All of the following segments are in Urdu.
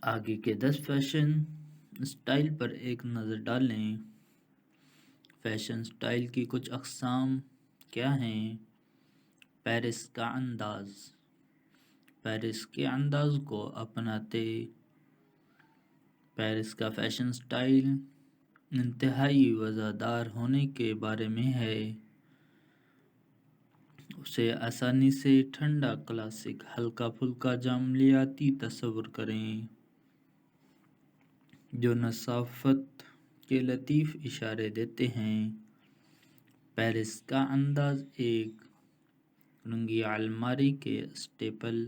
آگے کے 10 فیشن سٹائل پر ایک نظر ڈالیں۔ فیشن سٹائل کی کچھ اقسام کیا ہیں؟ پیرس کا انداز۔ پیرس کے انداز کو اپناتے پیرس کا فیشن سٹائل انتہائی وزادار ہونے کے بارے میں ہے۔ اسے آسانی سے ٹھنڈا کلاسک ہلکا پھلکا جاملیاتی تصور کریں جو نثافت کے لطیف اشارے دیتے ہیں۔ پیرس کا انداز ایک رنگی الماری کے اسٹیپل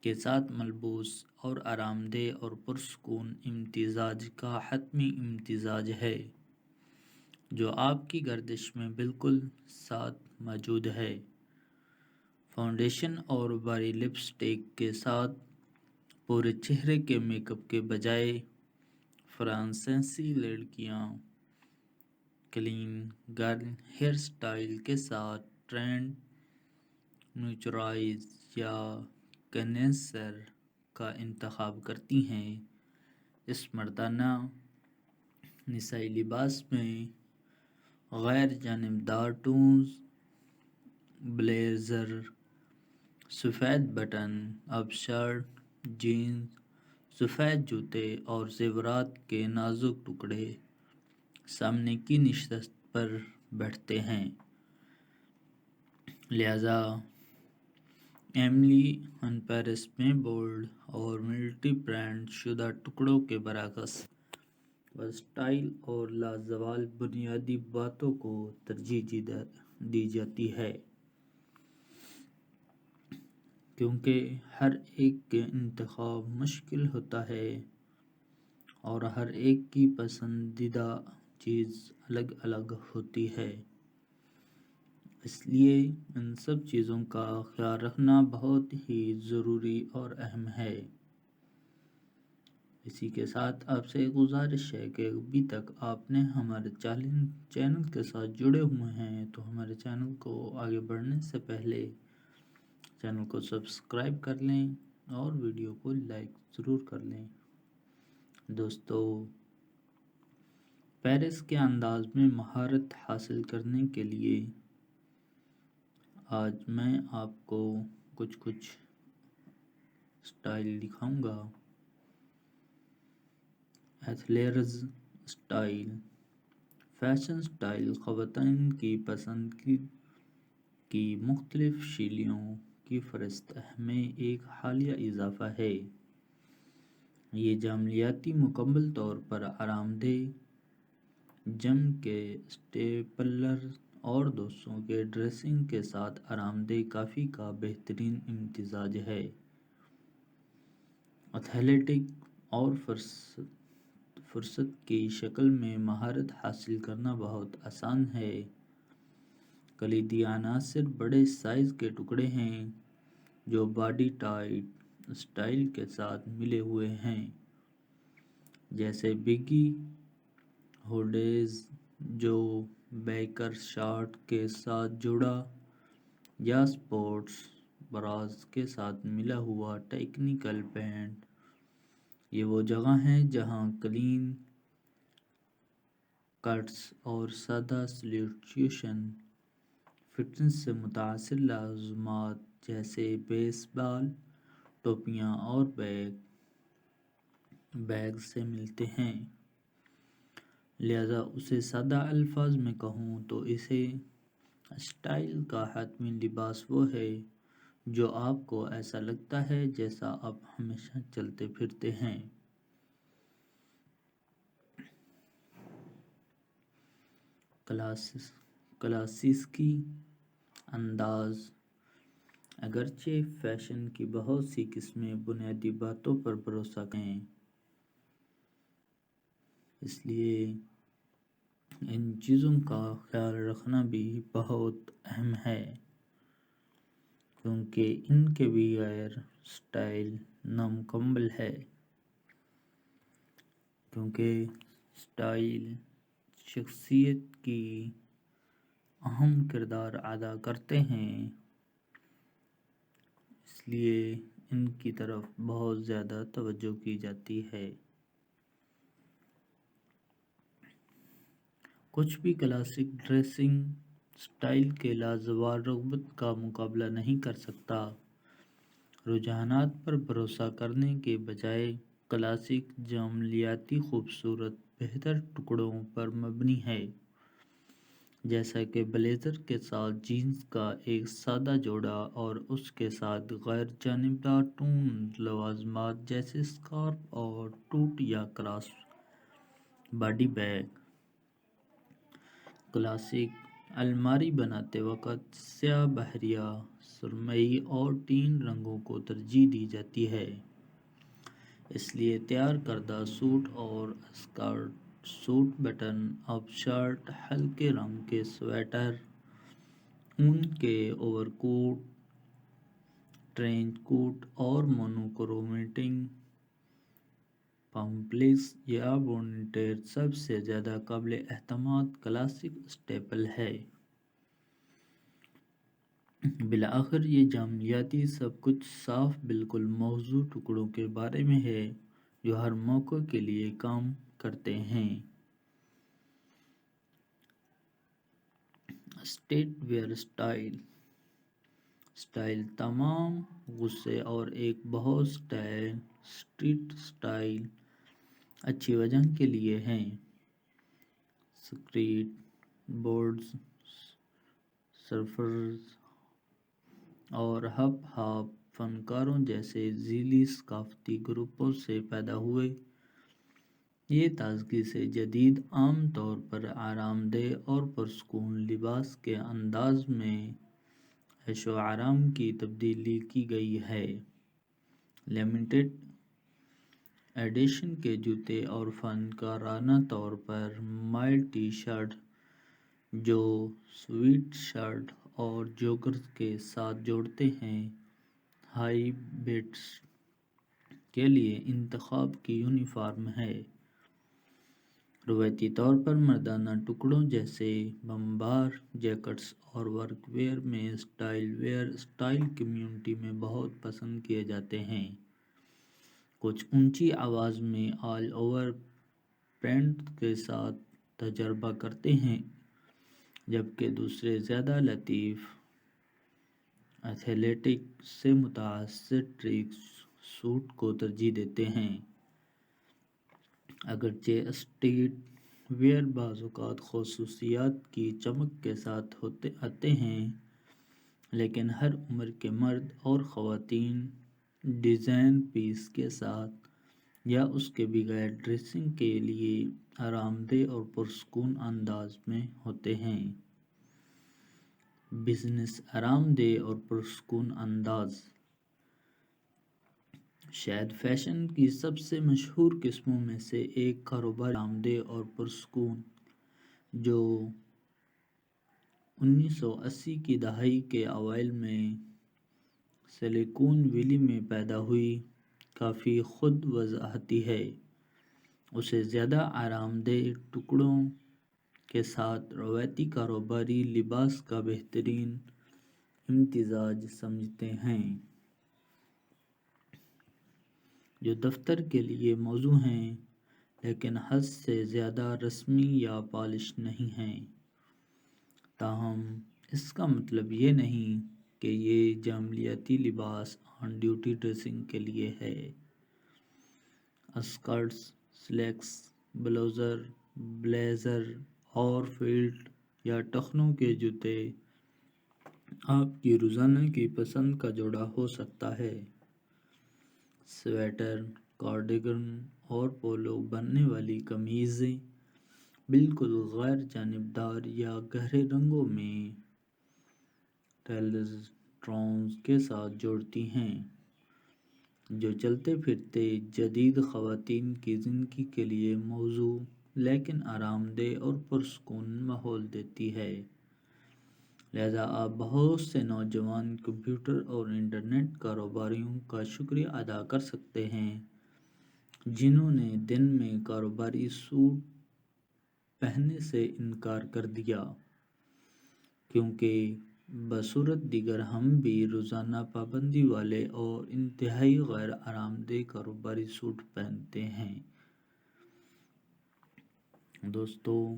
کے ساتھ ملبوس اور آرام دہ اور پرسکون امتزاج کا حتمی امتزاج ہے جو آپ کی گردش میں بالکل ساتھ موجود ہے۔ فاؤنڈیشن اور بھاری لپسٹک کے ساتھ پورے چہرے کے میک اپ کے بجائے فرانسیسی لڑکیاں کلین گرل ہیئر سٹائل کے ساتھ ٹرینڈ نیچرائز یا کنیسر کا انتخاب کرتی ہیں۔ اس مردانہ نسائی لباس میں غیر جانبدار ٹونز، بلیزر، سفید بٹن اپ شرٹ، جینز، سفید جوتے اور زیورات کے نازک ٹکڑے سامنے کی نشست پر بیٹھتے ہیں۔ لہذا ایملی ان پیرس میں بولڈ اور ملٹی پرنٹ شدہ ٹکڑوں کے برعکس ورسٹائل اور لازوال بنیادی باتوں کو ترجیح دی جاتی ہے کیونکہ ہر ایک کے انتخاب مشکل ہوتا ہے اور ہر ایک کی پسندیدہ چیز الگ الگ ہوتی ہے۔ اس لیے ان سب چیزوں کا خیال رکھنا بہت ہی ضروری اور اہم ہے۔ اسی کے ساتھ آپ سے گزارش ہے کہ ابھی تک آپ نے ہمارے چینل کے ساتھ جڑے ہوئے ہیں تو ہمارے چینل کو آگے بڑھنے سے پہلے چینل کو سبسکرائب کر لیں اور ویڈیو کو لائک ضرور کر لیں۔ دوستو، پیرس کے انداز میں مہارت حاصل کرنے کے لیے آج میں آپ کو کچھ سٹائل دکھاؤں گا۔ ایتھلیرز سٹائل۔ فیشن سٹائل خواتین کی پسند کی مختلف شیلیوں کی فہرست میں ایک حالیہ اضافہ ہے۔ یہ جاملیاتی مکمل طور پر آرام دہ جم کے اسٹیپلر اور دوستوں کے ڈریسنگ کے ساتھ آرام دہ کافی کا بہترین امتزاج ہے۔ ایتھلیٹک اور فرست کی شکل میں مہارت حاصل کرنا بہت آسان ہے۔ کلیدی عناصر بڑے سائز کے ٹکڑے ہیں جو باڈی ٹائٹ سٹائل کے ساتھ ملے ہوئے ہیں، جیسے بیگی ہوڈیز جو بیکر شارٹ کے ساتھ جڑا یا اسپورٹس براز کے ساتھ ملا ہوا ٹیکنیکل پینٹ۔ یہ وہ جگہ ہیں جہاں کلین کٹس اور سادہ سلیوٹیشن فٹنس سے متاثر لازمات جیسے بیس بال ٹوپیاں اور بیگ سے ملتے ہیں۔ لہذا اسے سادہ الفاظ میں کہوں تو اسے سٹائل کا حتمی لباس وہ ہے جو آپ کو ایسا لگتا ہے جیسا آپ ہمیشہ چلتے پھرتے ہیں۔ کلاسیکی انداز۔ اگرچہ فیشن کی بہت سی قسمیں بنیادی باتوں پر بھروسہ کرتے ہیں، اس لیے ان چیزوں کا خیال رکھنا بھی بہت اہم ہے کیونکہ ان کے بغیر سٹائل نامکمل ہے۔ کیونکہ سٹائل شخصیت کی اہم کردار ادا کرتے ہیں، اس لیے ان کی طرف بہت زیادہ توجہ کی جاتی ہے۔ کچھ بھی کلاسک ڈریسنگ سٹائل کے لازوال رغبت کا مقابلہ نہیں کر سکتا۔ رجحانات پر بھروسہ کرنے کے بجائے کلاسک جمالیاتی خوبصورت بہتر ٹکڑوں پر مبنی ہے، جیسا کہ بلیزر کے ساتھ جینز کا ایک سادہ جوڑا اور اس کے ساتھ غیر جانبدار ٹون لوازمات جیسے اسکارف اور ٹوٹ یا کراس باڈی بیگ۔ کلاسک الماری بناتے وقت سیاہ، بحریہ، سرمئی اور ٹین رنگوں کو ترجیح دی جاتی ہے، اس لیے تیار کردہ سوٹ اور skirt, suit button up shirt, ہلکے رنگ کے سویٹر، اون کے اوور کوٹ، ٹرینچ کوٹ اور مونوکرومیٹک پمپلس یا بونیٹیر سب سے زیادہ قابل اعتماد کلاسک اسٹیپل ہے۔ بالآخر یہ جمالیاتی سب کچھ صاف بالکل موزوں ٹکڑوں کے بارے میں ہے جو ہر موقع کے لیے کام کرتے ہیں۔ اسٹریٹ ویئر سٹائل تمام غصے اور ایک بہت اسٹریٹ سٹائل اچھی وجہ کے لیے ہیں۔ سکیٹ بورڈز، سرفرز اور ہپ ہاپ فنکاروں جیسے ذیلی ثقافتی گروپوں سے پیدا ہوئے، یہ تازگی سے جدید، عام طور پر آرام دہ اور پرسکون لباس کے انداز میں عیش و آرام کی تبدیل کی گئی ہے۔ لمیٹڈ ایڈیشن کے جوتے اور فنکارانہ طور پر مائل ٹی شرٹ جو سویٹ شرٹ اور جوگرز کے ساتھ جوڑتے ہیں، ہائی بیٹس کے لیے انتخاب کی یونیفارم ہے۔ روایتی طور پر مردانہ ٹکڑوں جیسے بمبار جیکٹس اور ورک ویئر میں اسٹائل ویئر اسٹائل کمیونٹی میں بہت پسند کیے جاتے ہیں۔ کچھ اونچی آواز میں آل اوور پرنٹ کے ساتھ تجربہ کرتے ہیں، جبکہ دوسرے زیادہ لطیف ایتھلیٹک سے متاثر ٹریک سوٹ کو ترجیح دیتے ہیں۔ اگرچہ اسٹریٹ ویئر بعض اوقات خصوصیات کی چمک کے ساتھ آتے ہیں، لیکن ہر عمر کے مرد اور خواتین ڈیزائن پیس کے ساتھ یا اس کے بغیر ڈریسنگ کے لیے آرام دہ اور پرسکون انداز میں ہوتے ہیں۔ بزنس آرام دہ اور پرسکون انداز شاید فیشن کی سب سے مشہور قسموں میں سے ایک کاروباری آرام دہ اور پرسکون، جو 1980 کی دہائی کے اوائل میں سلیکون ویلی میں پیدا ہوئی، کافی خود وضاحتی ہے۔ اسے زیادہ آرام دہ ٹکڑوں کے ساتھ روایتی کاروباری لباس کا بہترین امتزاج سمجھتے ہیں، جو دفتر کے لیے موزوں ہیں لیکن حد سے زیادہ رسمی یا پالش نہیں ہیں۔ تاہم اس کا مطلب یہ نہیں کہ یہ جمالیاتی لباس آن ڈیوٹی ڈریسنگ کے لیے ہے۔ اسکرٹس، سلیکس، بلیزر اور فیلٹ یا ٹخنوں کے جوتے آپ کی روزانہ کی پسند کا جوڑا ہو سکتا ہے۔ سویٹر، کارڈیگن اور پولو بننے والی قمیضیں بالکل غیر جانبدار یا گہرے رنگوں میں ٹیلرز ٹونز کے ساتھ جوڑتی ہیں، جو چلتے پھرتے جدید خواتین کی زندگی کے لیے موزوں لیکن آرام دہ اور پرسکون ماحول دیتی ہے۔ لہذا آپ بہت سے نوجوان کمپیوٹر اور انٹرنیٹ کاروباریوں کا شکریہ ادا کر سکتے ہیں جنہوں نے دن میں کاروباری سوٹ پہننے سے انکار کر دیا، کیونکہ بصورت دیگر ہم بھی روزانہ پابندی والے اور انتہائی غیر آرام دہ کاروباری سوٹ پہنتے ہیں۔ دوستو،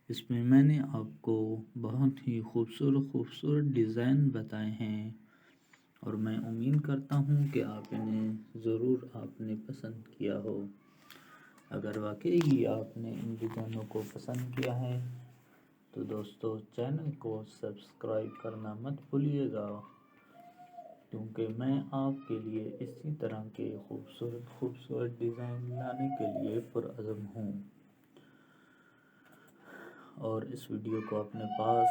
اس میں نے آپ کو بہت ہی خوبصورت ڈیزائن بتائے ہیں اور میں امید کرتا ہوں کہ آپ نے پسند کیا ہو۔ اگر واقعی آپ نے ان ڈیزائنوں کو پسند کیا ہے تو دوستو چینل کو سبسکرائب کرنا مت بھولیے گا، کیونکہ میں آپ کے لیے اسی طرح کے خوبصورت ڈیزائن لانے کے لیے پرعزم ہوں۔ اور اس ویڈیو کو اپنے پاس